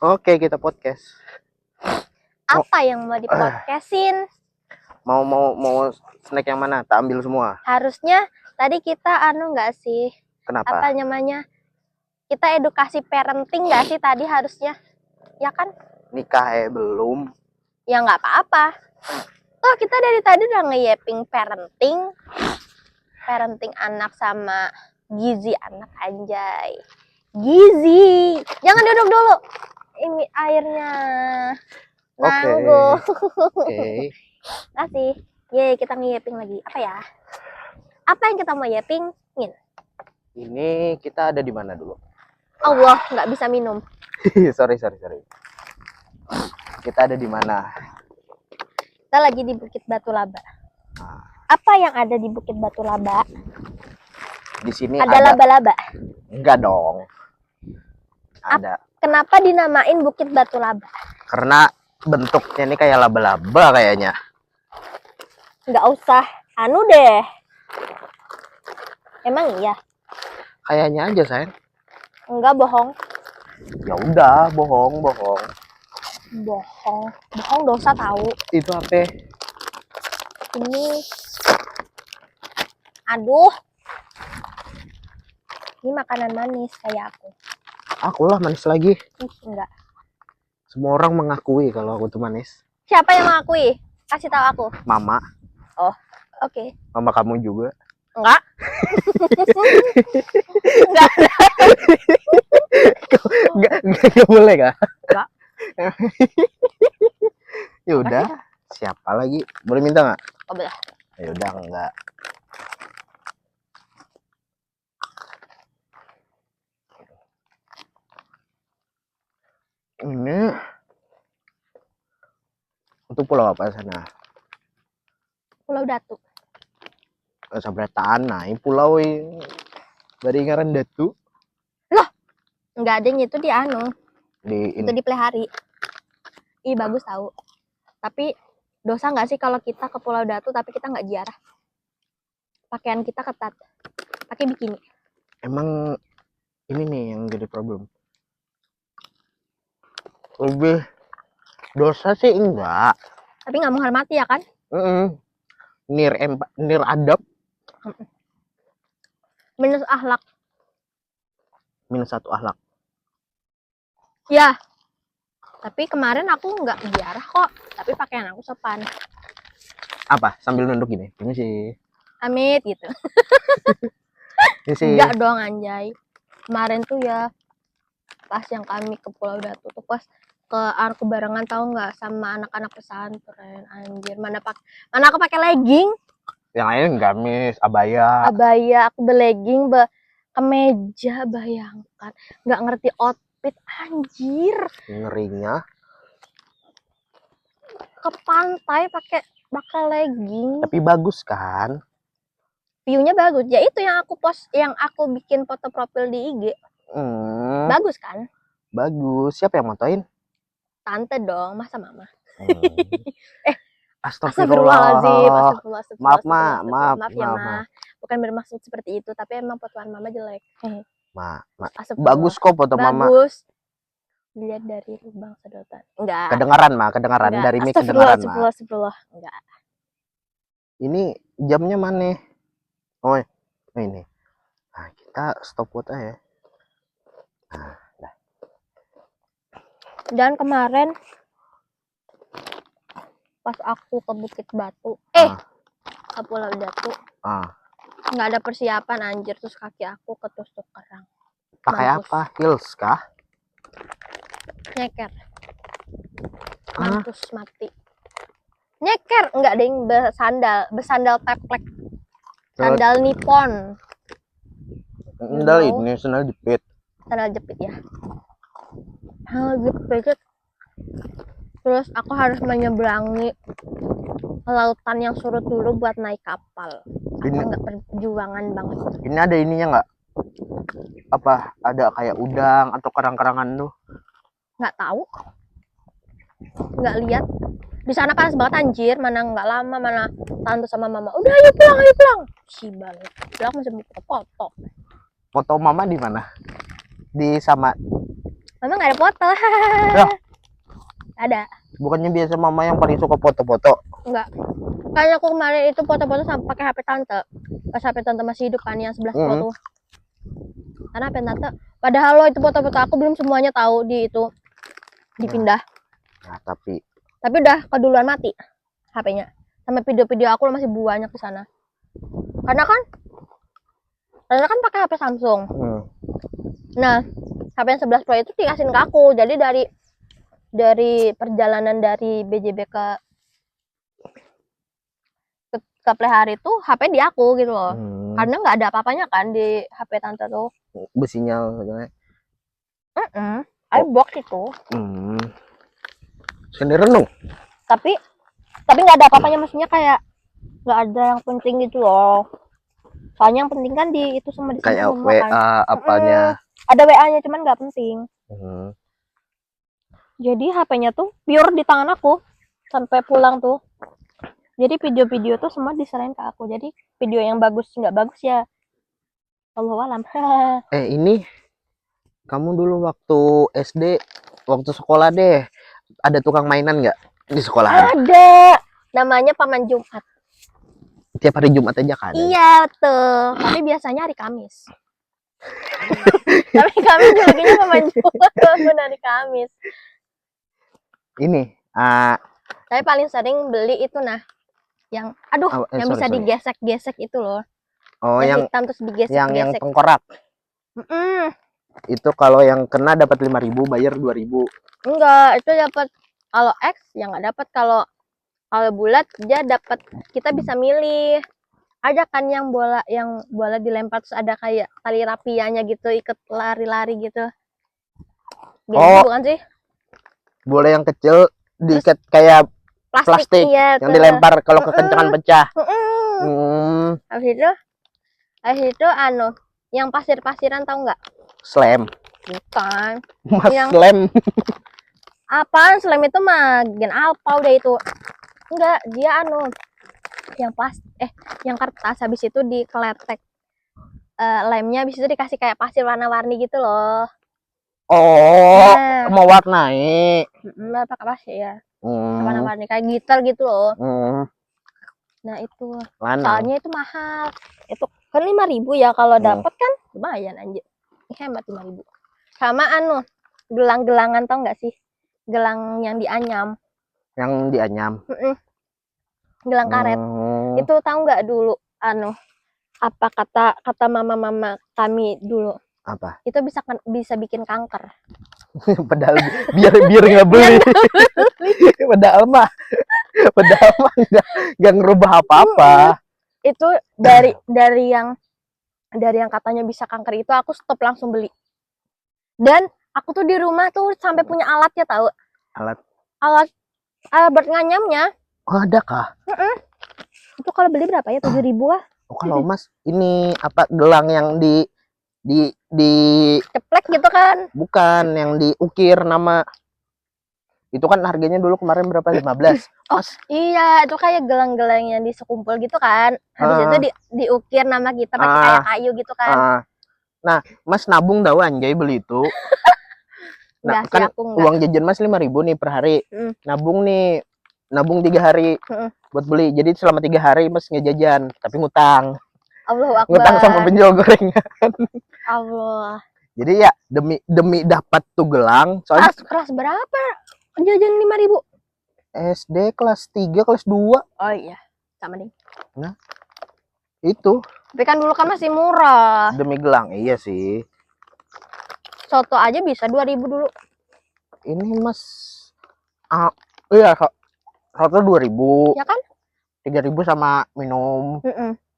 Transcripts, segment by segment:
Oke, kita podcast. Apa yang mau dipodcastin? Mau snack yang mana? Tak ambil semua. Harusnya tadi kita nggak sih? Kenapa? Apa namanya? Kita edukasi parenting nggak sih tadi harusnya? Ya kan? Nikah belum. Ya nggak apa-apa. Toh kita dari tadi udah ngeyeping parenting anak sama gizi anak, anjay. Gizi. Jangan duduk dulu. Ini airnya. Nanggung. Oke. Kasih. Yeay, kita ngeyeping lagi. Apa ya? Apa yang kita mau yepingin? Ini kita ada di mana dulu? Allah, nggak bisa minum. sorry. Kita ada di mana? Kita lagi di Bukit Batu Laba. Apa yang ada di Bukit Batu Laba? Di sini ada laba-laba. Enggak dong. Ada. Kenapa dinamain Bukit Batu Laba? Karena bentuknya ini kayak laba-laba kayaknya. Nggak usah deh. Emang iya? Kayaknya aja, sayang. Enggak, bohong. Ya udah, bohong. Bohong dosa tahu. Itu apa? Ini. Aduh. Ini makanan manis kayak aku. Akulah manis lagi. Enggak. Semua orang mengakui kalau aku tuh manis. Siapa yang mengakui? Kasih tahu aku. Mama. Oh, oke. Mama kamu juga. Enggak. Enggak boleh kah? Enggak. Ya udah, siapa lagi? Boleh minta nggak? Oh, boleh. Ya udah, enggak. Ini untuk pulau apa sana? Pulau Datu. Sampai tanah, ini pulau ini dari ngaran Datu. Loh, enggak ada itu di Di itu di Plehari. Ih, bagus tahu. Tapi dosa nggak sih kalau kita ke Pulau Datu tapi kita nggak ziarah? Pakaian kita ketat. Pakai bikini. Emang ini nih yang jadi problem. Lebih dosa sih enggak. Tapi nggak menghormati ya kan? Nir adab. Minus akhlak. Minus 1 akhlak. Ya. Tapi kemarin aku nggak ziarah kok. Tapi pakaian aku sopan. Apa? Sambil nunduk gini. Ini sih. Amit gitu. Ini sih. Enggak dong anjay. Kemarin tuh ya pas yang kami ke Pulau Datu tuh pas ke barengan tahu nggak sama anak-anak pesantren, anjir. Mana aku pakai legging. Yang lain gamis, abaya. Aku belegging, kemeja, bayangkan. Nggak ngerti outfit, anjir. Ngerinya. Ke pantai pakai legging. Tapi bagus kan? View-nya bagus. Ya itu yang aku post, yang aku bikin foto profil di IG. Bagus kan? Bagus. Siapa yang motoin? Tante dong, masa mama? Astagfirullahaladzim. Maaf ya Ma. Bukan bermaksud seperti itu, tapi emang fotoan mama jelek. Bagus kok foto mama. Bagus. Dilihat dari lubang sedotan. Enggak. Kedengaran dari mic kedengaran Ma. Astagfirullah. Enggak. Ini jamnya mana? Oh, ini. Nah, kita stop foto ya. Nah, dah. Dan kemarin pas aku ke Bukit Batu, ke Pulau Datu, nggak ada persiapan anjir, terus kaki aku ketusuk kerang. Pakai apa? Heels kah? Nyeker. Mampus mati. Nyeker, enggak ada yang bersandal teplek. Sandal Nippon. Sandal jepit. Sandal jepit ya. Sandal jepit. Terus aku harus menyeberangi lautan yang surut dulu buat naik kapal. Ini nggak perjuangan banget. Ini ada ininya nggak? Apa? Ada kayak udang atau karang-karangan tuh? Nggak tahu. Nggak lihat. Di sana panas banget anjir. Mana nggak lama, mana tante sama mama. Udah ayo pulang. Sibal. Aku masih mau foto. Foto mama di mana? Di sama Mama nggak ada foto. Ya. Ada. Bukannya biasa mama yang paling suka foto-foto. Enggak. Kayaknya aku kemarin itu foto-foto sama pakai HP tante. Pas HP tante masih hidup kan yang 11 Pro tuh. Karena HP tante. Padahal lo itu foto-foto aku belum semuanya tahu di itu dipindah. Nah, tapi udah keduluan mati HP-nya. Sampai video-video aku masih banyak di sana. Karena kan pakai HP Samsung. Nah, HP yang 11 Pro itu dikasihin ke aku. Jadi dari perjalanan dari BJB ke Plehari itu HP di aku gitu loh. Karena nggak ada apa-apanya kan di HP tante tuh. Besinya iBox itu. Sendiri dong. Tapi nggak ada apa-apanya, maksudnya kayak nggak ada yang penting gitu loh. Soalnya yang penting kan di itu semua di Kayak semua WA kan. apanya. Ada WA-nya cuman nggak penting. Jadi HP-nya tuh pure di tangan aku sampai pulang tuh. Jadi video-video tuh semua diserahin ke aku. Jadi video yang bagus nggak bagus ya Allahu alam. Ini kamu dulu waktu SD, waktu sekolah deh, ada tukang mainan nggak di sekolah? Ada. Namanya Paman Jumat. Tiap hari Jumat aja kan? Iya tuh. Tapi biasanya hari Kamis. Tapi kami julukinya Paman Jumat walaupun hari Kamis. Ini. Tapi paling sering beli itu yang yang bisa digesek-gesek itu loh. Oh, yang hitam terus digesek-gesek. yang tengkorak. Itu kalau yang kena dapat 5.000, bayar 2.000. Enggak, itu dapat kalau X yang nggak dapat. Kalau bulat dia dapat, kita bisa milih. Ada kan yang bola dilempar terus ada kayak tali rapianya gitu, ikut lari-lari gitu. Bukan sih? Bola yang kecil diikat kayak plastik iya, yang dilempar kalau kekencangan pecah. Habis itu yang pasir-pasiran tahu nggak? Slam. Bukan. Mas yang slam. Apaan? Slam itu mah gen alpa udah itu. Enggak, dia yang kertas, habis itu dikeletek lemnya, habis itu dikasih kayak pasir warna-warni gitu loh. Mau warnai. Pakai pasir ya. Warna-warni kayak gitar gitu loh. Nah itu. Soalnya itu mahal. Itu kan 5.000 ya, kalau dapat kan lumayan anjir. Hemat 5.000. Sama gelang-gelangan, tau nggak sih? Gelang yang dianyam. Yang dianyam. Gelang karet. Itu tahu nggak dulu apa kata mama kami dulu? Apa? Itu bisa bikin kanker. Padahal biar nggak beli. Padahal mah nggak ngerubah apa-apa. Itu dari yang katanya bisa kanker itu aku stop langsung beli. Dan aku tuh di rumah tuh sampai punya alatnya, tahu? Alat buat nganyamnya. Ada kah? Itu kalau beli berapa ya? 7.000 lah. Kalau Mas ini apa, gelang yang di ceplek gitu kan? Bukan, yang diukir nama. Itu kan harganya dulu kemarin berapa? 15. Iya, itu kayak gelang-gelang yang disekumpul gitu kan. Habis itu diukir nama kita pakai kayak kayu gitu kan. Nah, Mas nabung tahu anjay beli itu. Nah, kan uang jajan Mas 5.000 nih per hari. Nabung 3 hari buat beli. Jadi selama 3 hari Mas ngejajan, tapi ngutang. Allahu Akbar. Ngutang sama penjual gorengan. Allah. Jadi ya demi dapat tuh gelang. Soalnya kelas berapa jajan 5.000? SD kelas 3, kelas 2. Oh iya, sama deh. Nah, itu. Tapi kan dulu kan masih murah. Demi gelang, iya sih. Soto aja bisa 2.000 dulu. Ini Mas, iya, soto 2.000. Ya kan? 3.000 sama minum.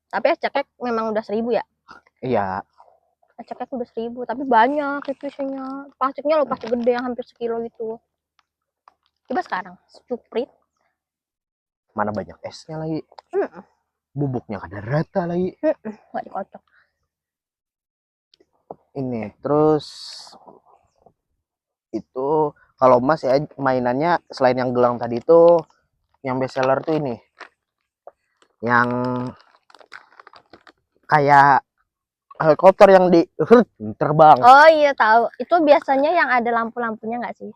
Tapi es cekek memang udah 1.000 ya? Iya. Es cekek udah 1.000, tapi banyak itu isinya. Plastiknya loh, plastik gede yang hampir sekilo gitu. Coba sekarang, Sprite. Mana banyak esnya lagi. Bubuknya kada rata lagi. Nggak dikocok. Ini, terus itu kalau Mas ya mainannya selain yang gelang tadi itu, yang best seller tuh ini. Yang kayak helikopter yang di terbang. Oh iya tahu. Itu biasanya yang ada lampu-lampunya nggak sih?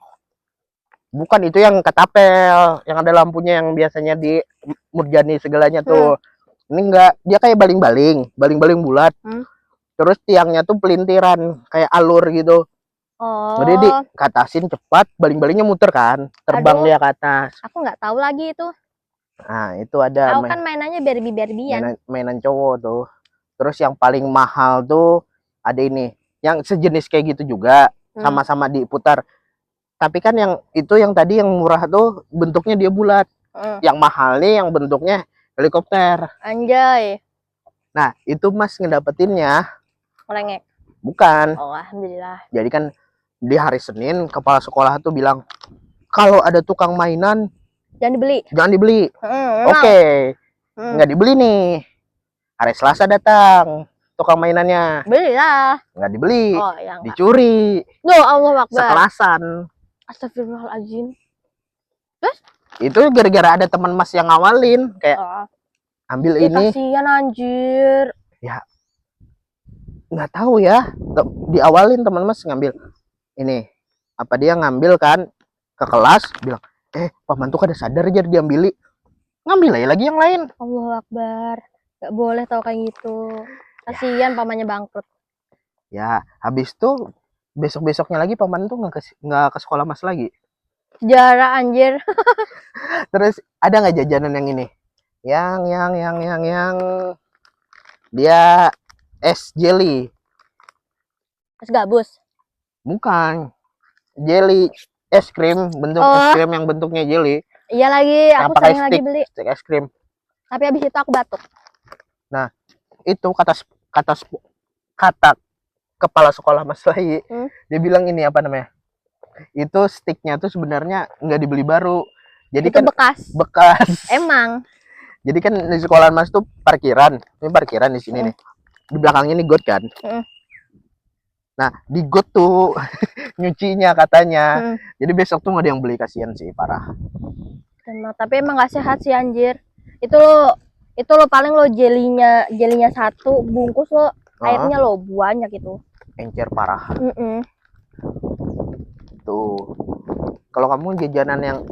Bukan, itu yang ketapel, yang ada lampunya yang biasanya di Murjani segalanya tuh. Ini enggak, dia kayak baling-baling bulat. Terus tiangnya tuh pelintiran, kayak alur gitu. Oh. Jadi dikatasin cepat, baling-balingnya muter kan, terbang dia ke atas. Aku nggak tahu lagi itu. Nah, itu ada. Aku kan mainannya Barbie-Barbian. Mainan cowok tuh. Terus yang paling mahal tuh ada ini, yang sejenis kayak gitu juga, sama-sama diputar. Tapi kan yang itu yang tadi yang murah tuh bentuknya dia bulat. Yang mahal nih yang bentuknya helikopter. Anjay. Nah, itu Mas ngedapetinnya Melengek. Bukan. Oh, alhamdulillah. Jadi kan di hari Senin kepala sekolah tuh bilang, kalau ada tukang mainan jangan dibeli. Oke. Nggak dibeli nih. Hari Selasa datang tukang mainannya. Belilah. Nggak dibeli. Oh, ya enggak. Dicuri. Allah Akbar. Sekelasan. Astagfirullahaladzim. Terus? Itu gara-gara ada teman Mas yang ngawalin kayak ambil ini. Kasihan anjir. Ya nggak tahu ya, diawalin teman Mas ngambil ini, apa dia ngambil kan ke kelas bilang, paman tuh kada sadar aja diambil, ngambil aja lagi yang lain. Allahu Akbar, nggak boleh tau kayak gitu, kasihan pamannya bangkrut. Ya habis tuh besok-besoknya lagi paman tuh nggak ke sekolah Mas lagi. Sejarah anjir. Terus ada nggak jajanan yang ini, yang dia es jelly. Es gabus? Bukan. Jelly es krim, bentuk es krim yang bentuknya jelly. Iya lagi, aku sering lagi beli. Stick es krim. Tapi habis itu aku batuk. Nah, itu kata kepala sekolah Mas lagi. Dia bilang ini apa namanya? Itu sticknya tuh sebenarnya nggak dibeli baru. Jadi itu kan bekas. Emang. Jadi kan di sekolah Mas tuh parkiran. Ini parkiran di sini nih. Di belakangnya nih got kan. Nah di got tuh nyucinya katanya. Jadi besok tuh nggak ada yang beli, kasihan sih, parah. Tapi emang nggak sehat sih anjir. Itu lo paling lo jelinya satu bungkus lo airnya lo banyak itu. Encer parah. Tuh. Kalau kamu jajanan yang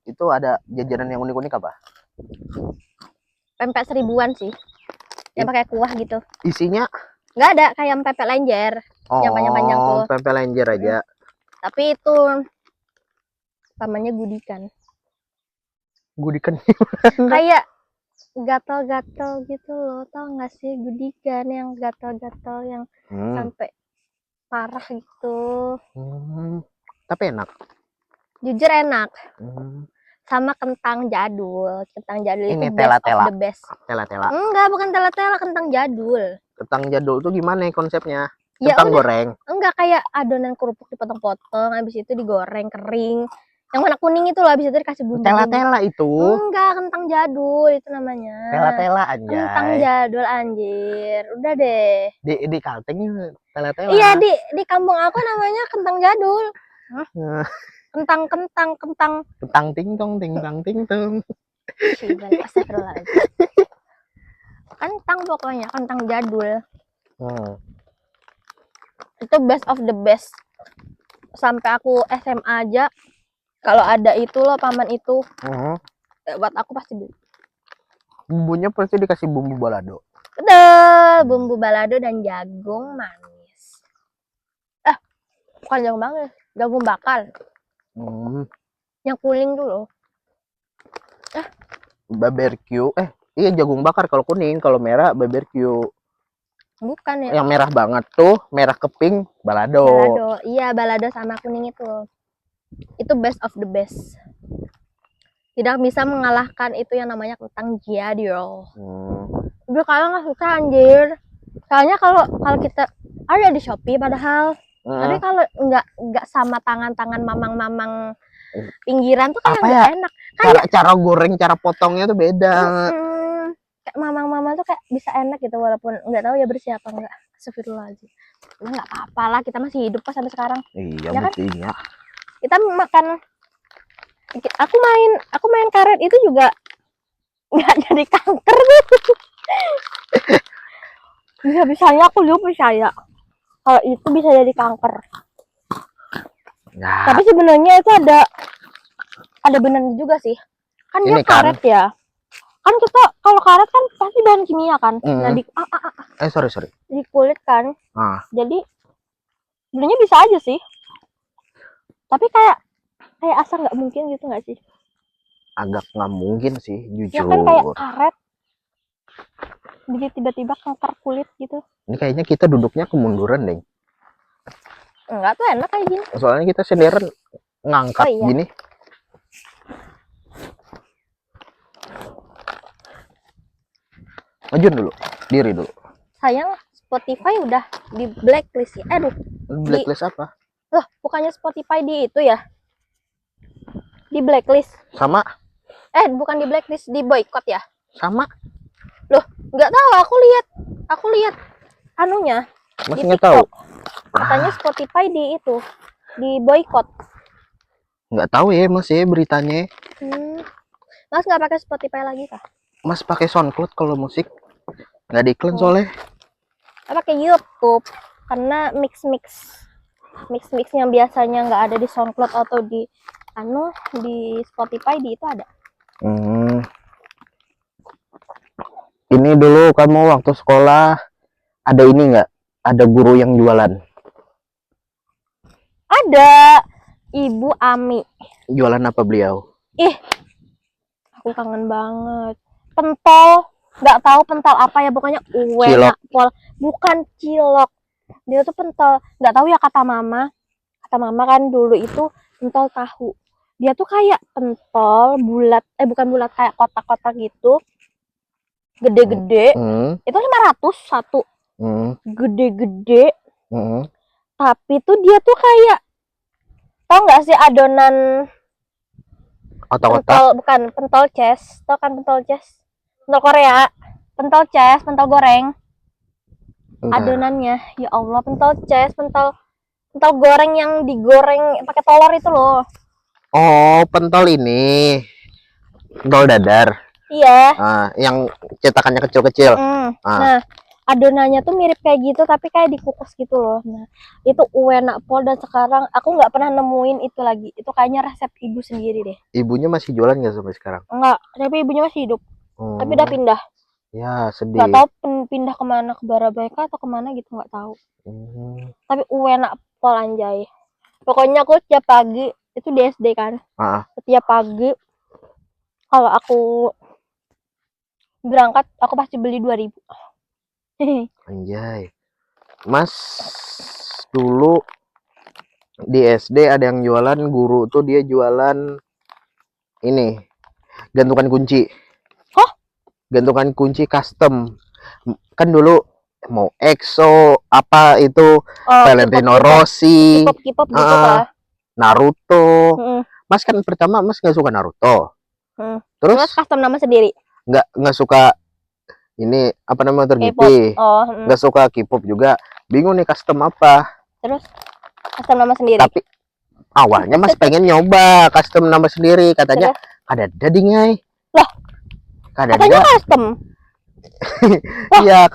itu ada jajanan yang unik-unik apa? Pempek seribuan sih. Yang pakai kuah gitu. Isinya? Nggak ada, kayak pempek lenjer. Yang panjang-panjang tuh. Pempek lenjer aja. Tapi itu namanya gudikan. Gudikan kayak gatal-gatal gitu loh, tau nggak sih gudikan yang gatal-gatal yang sampai parah gitu. Tapi enak. Jujur enak. Sama kentang jadul. Kentang jadul ini itu best of the best. Tela-tela. Enggak, bukan tela-tela, kentang jadul. Kentang jadul tuh gimana konsepnya? Kentang goreng? Enggak, kayak adonan kerupuk dipotong-potong, habis itu digoreng kering. Yang warna kuning itu loh, habis itu dikasih bumbu. Tela-tela itu? Enggak, kentang jadul itu namanya. Tela-tela anjay. Kentang jadul anjir. Udah deh. Di Kalteng tela-tela. Iya, di kampung aku namanya kentang jadul. Kentang tingtong. Kentang pokoknya, kentang jadul. Itu best of the best. Sampai aku SMA aja kalau ada itu loh paman itu, buat aku pasti beli. Bumbunya pasti dikasih bumbu balado. Betul, bumbu balado dan jagung manis. Bukan jagung manis, jagung bakar. Yang kuning tuh loh. Barbeque. Iya jagung bakar kalau kuning, kalau merah barbeque. Bukan ya. Yang merah banget tuh, merah keping balado. Iya, balado sama kuning itu. Itu best of the best. Tidak bisa mengalahkan itu yang namanya kentang jadul. Udah kalau nggak susah anjir. Soalnya kalau kita ada di Shopee padahal. Tapi kalau nggak sama tangan mamang-mamang pinggiran tuh kayak nggak enak. Cara goreng, cara potongnya tuh beda. Kayak mamang-mamang tuh kayak bisa enak gitu walaupun nggak tahu ya bersih apa enggak. Astagfirullahaladzim. Nggak apa-apa lah, kita masih hidup kok sampai sekarang. Iya, ya buktinya. Kan? Kita makan. Aku main karet itu juga nggak jadi kanker gitu. Bisa-bisanya aku dulu percaya kalau itu bisa jadi kanker. Ya. Tapi sebenarnya itu ada benarnya juga sih. Kan dia karet kan, ya. Kan kita kalau karet kan pasti bahan kimia kan. Nah di sorry. Di kulit kan. Jadi sebenarnya bisa aja sih. Tapi kayak asa nggak mungkin gitu nggak sih? Agak nggak mungkin sih, jujur. Ya kan kayak karet. Jadi tiba-tiba kanker kulit gitu. Ini kayaknya kita duduknya kemunduran deh. Enggak tuh enak kayak gini. Soalnya kita sendirian ngangkat gini. Majuin dulu, diri dulu. Sayang Spotify udah di blacklist ya. Blacklist apa? Loh, bukannya Spotify di itu ya? Di blacklist. Sama? Bukan di blacklist, di boycott ya? Sama. Loh, nggak tahu. Aku lihat anunya. Masih nggak tahu. Katanya Spotify di itu, di boycott. Nggak tahu ya Mas ya beritanya. Mas nggak pakai Spotify lagi kah? Mas pakai SoundCloud kalau musik. Nggak diiklan soalnya. Saya pakai YouTube karena mix yang biasanya nggak ada di SoundCloud atau di Spotify di itu ada. Ini dulu kamu waktu sekolah ada ini nggak? Ada guru yang jualan? Ada, Ibu Ami. Jualan apa beliau? Aku kangen banget. Pentol, nggak tahu pentol apa ya, pokoknya cilok. Bukan cilok. Dia tuh pentol, nggak tahu ya kata mama. Kata mama kan dulu itu pentol tahu. Dia tuh kayak pentol bulat, bukan bulat, kayak kotak-kotak gitu. Gede-gede. Itu 500 satu. Gede-gede. Tapi tuh dia tuh kayak, tau nggak sih adonan pentol, bukan pentol ces, tau kan pentol ces, pentol Korea, pentol ces, pentol goreng. Adonannya, ya Allah, pentol ces, pentol goreng yang digoreng pakai telur itu loh. Oh, pentol ini, pentol dadar. Iya. Yang cetakannya kecil-kecil. Nah, adonannya tuh mirip kayak gitu tapi kayak dikukus gitu loh. Nah, itu enak pol, dan sekarang aku nggak pernah nemuin itu lagi. Itu kayaknya resep ibu sendiri deh. Ibunya masih jualan nggak sampai sekarang? Enggak, tapi ibunya masih hidup. Tapi udah pindah. Ya, sedih. Nggak tahu pindah kemana, ke Barabaika atau kemana gitu, nggak tahu. Tapi enak pol anjay. Pokoknya aku setiap pagi, itu di SD kan. Setiap pagi kalau aku berangkat, aku pasti beli 2.000. Anjay. Mas dulu di SD ada yang jualan, guru tuh dia jualan ini, gantungan kunci. Gantungan kunci custom. Kan dulu mau EXO apa itu, Valentino Rossi, K-pop gitu lah. Naruto. Mas kan pertama Mas nggak suka Naruto. Terus custom nama sendiri. Nggak suka ini apa namanya, tergipi. Nggak suka K-pop juga. Bingung nih custom apa. Terus custom nama sendiri. Tapi awalnya Mas pengen nyoba custom nama sendiri, katanya ada dadingai. Lah, katanya custom. Iya,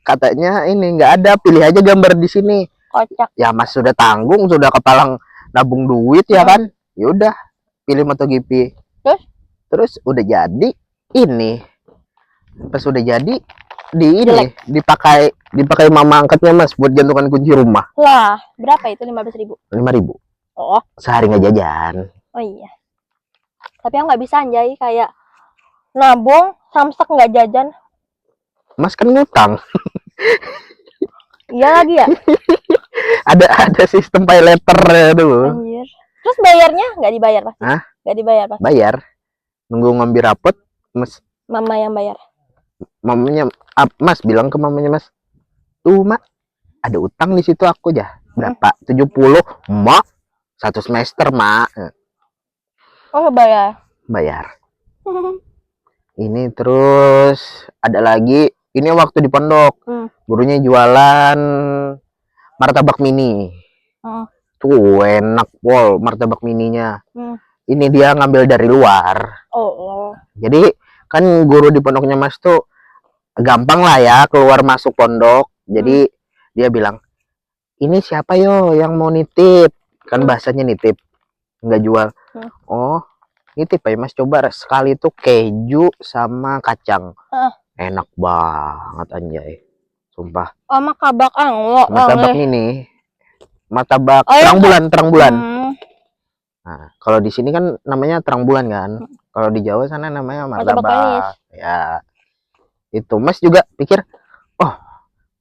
katanya ini nggak ada, pilih aja gambar di sini. Kocak. Ya Mas sudah tanggung, sudah kepalang nabung duit ya kan. Ya udah, pilih MotoGP. Terus udah jadi ini. Pas udah jadi dipakai mama angkatnya Mas buat gantungan kunci rumah. Lah, berapa itu? 15.000. 5.000. Oh, sehari nggak jajan. Oh iya. Tapi aku nggak bisa anjay, kayak nabung samsek nggak jajan. Mas kan ngutang. Iya lagi ya. ada sistem pay letter dulu. Anjir. Terus bayarnya nggak dibayar pasti? Nggak dibayar pasti? Bayar. Nunggu ngambil rapot, Mas. Mama yang bayar. Mamanya, Mas bilang ke mamanya, Mas, tuh Mak, ada utang di situ aku ya. Berapa? 70. Mak, 1 semester Mak. Oh bayar. Ini terus ada lagi. Ini waktu di pondok. Gurunya jualan martabak mini. Tuh enak pol martabak mininya. Ini dia ngambil dari luar. Jadi kan guru di pondoknya Mas tuh gampang lah ya keluar masuk pondok. Jadi dia bilang, ini siapa yo yang mau nitip, kan bahasanya nitip, nggak jual. Oh, nitip ya mas, coba sekali tuh keju sama kacang, enak banget anjay, sumpah. Oh, martabak anglo. Martabak ini martabak terang bulan. Nah, kalau di sini kan namanya terang bulan kan. Kalau di Jawa sana namanya martabak. Ya. Itu Mas juga pikir, oh,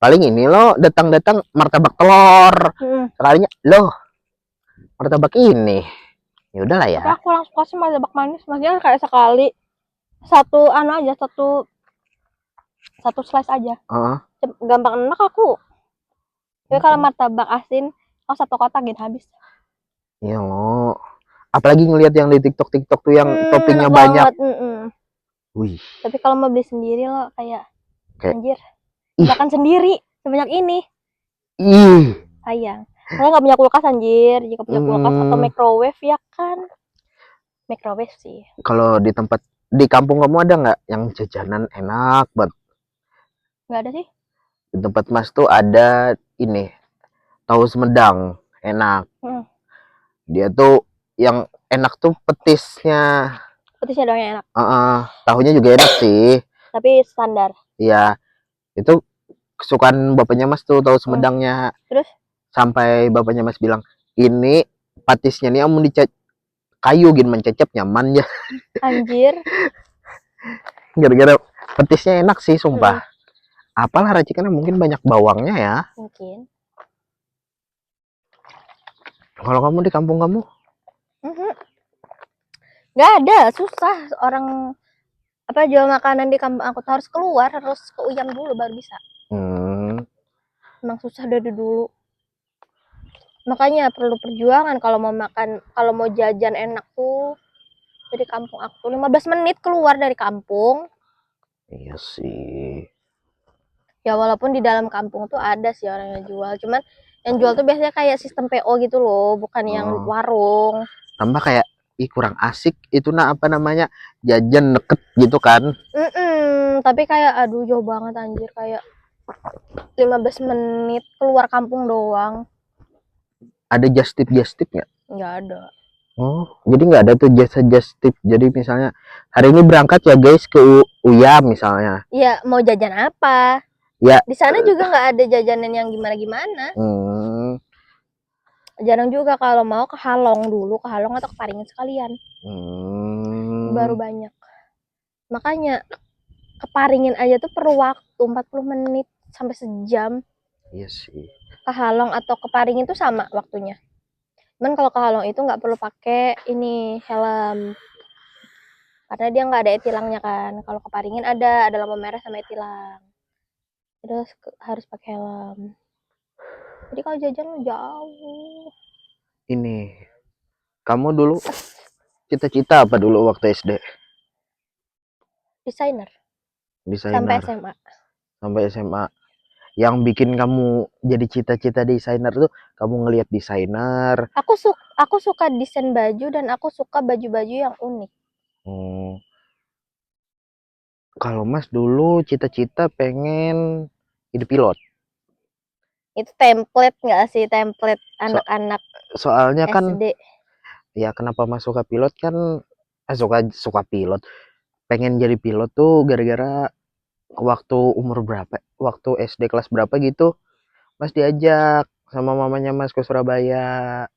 paling ini loh datang-datang martabak telur. Sekalinya loh martabak ini. Ya udahlah ya. Tapi aku kurang suka sih martabak manis. Maksudnya kayak sekali satu slice aja. Gampang enak aku. Tapi kalau martabak asin, satu kotak gitu habis. Iya loh. Apalagi ngelihat yang di TikTok tuh yang toppingnya banyak. Wih. Tapi kalau mau beli sendiri lo kayak anjir. Makan sendiri sebanyak ini. Sayang. Saya nggak punya kulkas anjir. Jika punya kulkas atau microwave ya kan. Microwave sih. Kalau di kampung kamu ada nggak yang jajanan enak banget? Nggak ada sih. Di tempat Mas tuh ada ini, tahu Sumedang, enak. Dia tuh yang enak tuh petisnya. Petisnya doang yang enak. Tahunya juga enak sih. Tapi standar. Iya. Itu kesukaan bapaknya Mas tuh, tahu Sumedangnya. Terus? Sampai bapaknya Mas bilang, ini patisnya nih amun dicat kayu gini mencecep nyaman ya. Anjir. Gara-gara petisnya enak sih sumpah. Apalah racikannya, mungkin banyak bawangnya ya. Mungkin. Kalau kamu di kampung kamu? Nggak ada, susah orang jual makanan di kampung aku harus keluar, harus ke Uyam dulu baru bisa. Emang susah dari dulu. Makanya perlu perjuangan kalau mau makan, kalau mau jajan enak tuh dari kampung aku 15 menit keluar dari kampung. Iya sih. Ya walaupun di dalam kampung tuh ada sih orang yang jual, cuman yang jual tuh biasanya kayak sistem PO gitu loh, bukan yang warung. Tambah kayak kurang asik itu apa namanya, jajan deket gitu kan. Tapi kayak aduh jauh banget anjir, kayak 15 menit keluar kampung doang. Ada just tip nggak? Nggak ada. Oh, jadi nggak ada tuh just tip. Jadi misalnya hari ini berangkat ya guys ke Uyam misalnya. Iya, mau jajan apa? Ya. Di sana juga nggak ada jajanan yang gimana-gimana. Jarang juga, kalau mau ke Halong dulu, ke Halong atau ke Paringin sekalian. Baru banyak. Makanya ke Paringin aja tuh perlu waktu 40 menit sampai sejam. Iya sih. Ke Halong atau ke Paringin tuh sama waktunya. Cuman kalau ke Halong itu nggak perlu pakai ini helm. Karena dia nggak ada e-tilangnya kan. Kalau ke Paringin ada lampu merah sama e-tilang. Terus harus pakai helm. Jadi kalau jajan jauh. Ini, kamu dulu cita-cita apa dulu waktu SD? Desainer. Sampai SMA. Sampai SMA. Yang bikin kamu jadi cita-cita desainer tuh kamu ngelihat desainer. Aku suka desain baju dan aku suka baju-baju yang unik. Kalau Mas dulu cita-cita pengen jadi pilot. Itu template nggak sih, template anak-anak soalnya SD. Kan ya kenapa Mas suka pilot kan, suka pilot, pengen jadi pilot tuh gara-gara waktu umur berapa, waktu SD kelas berapa gitu Mas diajak sama mamanya Mas ke Surabaya.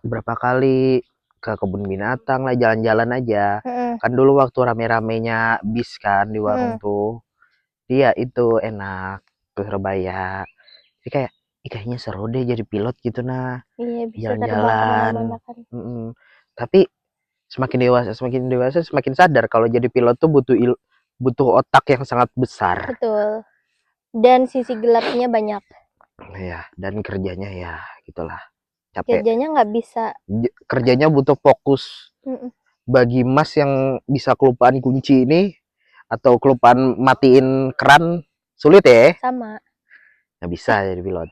Berapa kali ke kebun binatang lah, jalan-jalan aja. Kan dulu waktu rame-ramenya bis kan di warung tuh, dia itu enak ke Surabaya. Jadi kayak kayaknya seru deh jadi pilot gitu nah. Iya, bisa jalan-jalan. Tapi semakin dewasa semakin sadar kalau jadi pilot tuh butuh otak yang sangat besar. Betul. Dan sisi gelapnya banyak. Ya, dan kerjanya ya gitulah. Capek. Kerjanya nggak bisa. Kerjanya butuh fokus. Bagi Mas yang bisa kelupaan kunci ini atau kelupaan matiin keran sulit ya? Sama. Nggak bisa jadi pilot.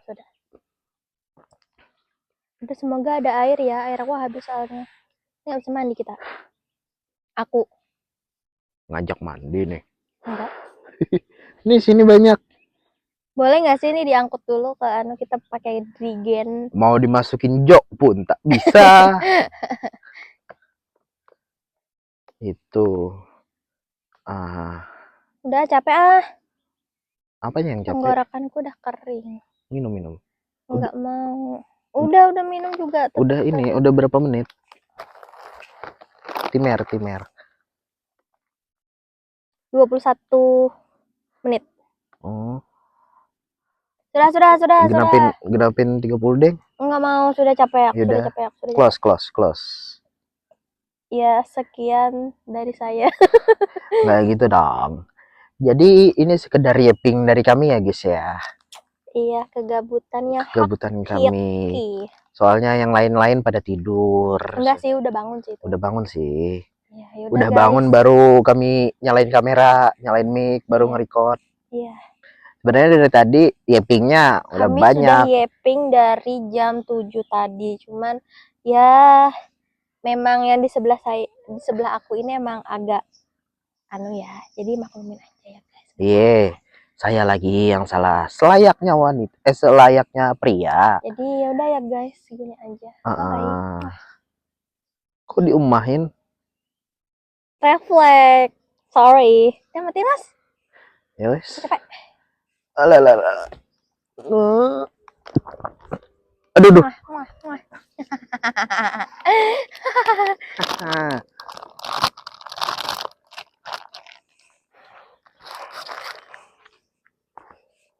Udah, semoga ada air ya. Air aku habis soalnya. Nggak bisa mandi kita. Aku. Ngajak mandi nih. Enggak. Nih sini banyak. Boleh nggak sih ini diangkut dulu ke kita pakai drigen? Mau dimasukin jok pun tak bisa. Itu. Udah capek ah. Apanya yang capek? Tenggorokanku udah kering. Minum. Enggak mau. Udah minum juga. Udah ini, udah berapa menit? Timer. 21 menit. Oh. Sudah. Genapin 30 deh. Enggak mau, sudah capek. Yaudah. Sudah capek. Close. Ya, sekian dari saya. Nggak gitu dong. Jadi ini sekedar yaping dari kami ya guys ya. Iya, kegabutan kami. Soalnya yang lain-lain pada tidur. Enggak sih, udah bangun sih. Udah bangun sih. Ya, udah bangun baru kami nyalain kamera, nyalain mic, baru nge-record. Iya. Sebenarnya dari tadi yapingnya udah banyak. Kami sudah yaping dari jam 7 tadi. Cuman ya memang yang di sebelah aku ini emang agak ya. Jadi maklumin aja ya guys. Iya. Saya lagi yang salah. Selayaknya wanita, selayaknya pria. Jadi ya udah ya guys, segini aja. Kok diumahin? Refleks. Sorry. Udah mati mas. Ya wes. Capek. Alah. Aduh. Muah.